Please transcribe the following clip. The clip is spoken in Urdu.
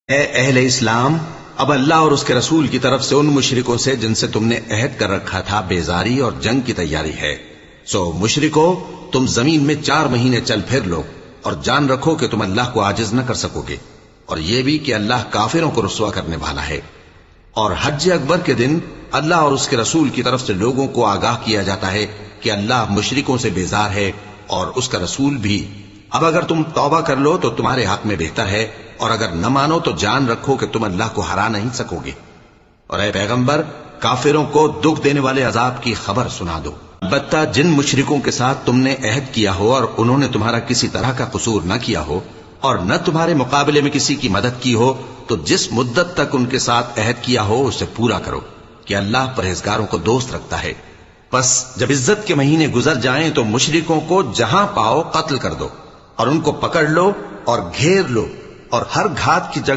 اے اہل اسلام، اب اللہ اور اس کے رسول کی طرف سے ان مشرکوں سے جن سے تم نے عہد کر رکھا تھا بیزاری اور جنگ کی تیاری ہے۔ سو مشرکو، تم زمین میں 4 مہینے چل پھر لو اور جان رکھو کہ تم اللہ کو عاجز نہ کر سکو گے، اور یہ بھی کہ اللہ کافروں کو رسوا کرنے والا ہے۔ اور حج اکبر کے دن اللہ اور اس کے رسول کی طرف سے لوگوں کو آگاہ کیا جاتا ہے کہ اللہ مشرکوں سے بیزار ہے اور اس کا رسول بھی۔ اب اگر تم توبہ کر لو تو تمہارے حق میں بہتر ہے، اور اگر نہ مانو تو جان رکھو کہ تم اللہ کو ہرا نہیں سکو گے۔ اور اے پیغمبر، کافروں کو دکھ دینے والے عذاب کی خبر سنا دو۔ البتہ جن مشرکوں کے ساتھ تم نے عہد کیا ہو اور انہوں نے تمہارا کسی طرح کا قصور نہ کیا ہو اور نہ تمہارے مقابلے میں کسی کی مدد کی ہو، تو جس مدت تک ان کے ساتھ عہد کیا ہو اسے پورا کرو، کہ اللہ پرہیزگاروں کو دوست رکھتا ہے۔ پس جب عزت کے مہینے گزر جائیں تو مشرکوں کو جہاں پاؤ قتل کر دو، اور ان کو پکڑ لو اور گھیر لو، اور ہر گھات کی جگہ